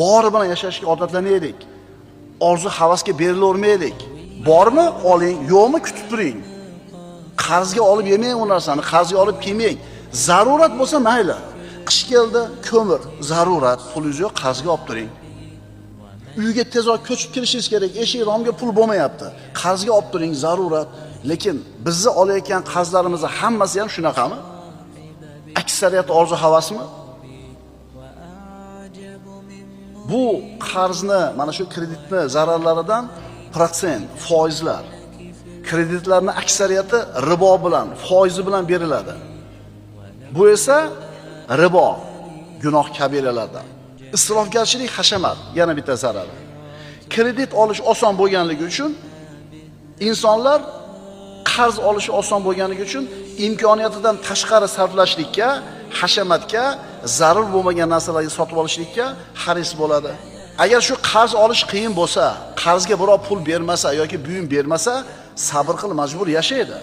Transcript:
bori bilan yashashga odatlanaylik. Orzu havasga berilavermaylik. Bormi oling, yo'qmi kutib turing. Qarzga olib yemang u narsani, qarzga olib kiymang. Zarurat bo'lsa mayli. Qish keldi, ko'mir, zarurat, pulingiz yo'q, qarzga olib turing. Uyga tezroq ko'chib kirishingiz kerak, eshik romga pul bo'lmayapti. Qarzga olib turing, zarurat. Lekin bizni olayotgan qarzlarimizni hammasi ham shunaqami? Aksariyati orzu havasmi? Bu qarzni, mana shu kreditni zararlaridan protsent, foizlar. Kreditlarning aksariyati ribo bilan, foizi bilan beriladi. Bu esa ribo, gunoh kabiralardan. Isrofgarchilik, hashamat yana bitta zarari. Kredit olish oson bo'lganligi uchun insonlar qarz olishi oson bo'lganligi uchun imkoniyatidan tashqari sarflashlikka, hashamatga, zarur bo'lmagan narsalarni sotib olishlikka haris bo'ladi. Agar shu qarz olish qiyin bo'lsa, qarzga birov pul bermasa yoki buyum bermasa, sabr qil, majbur yashaydi.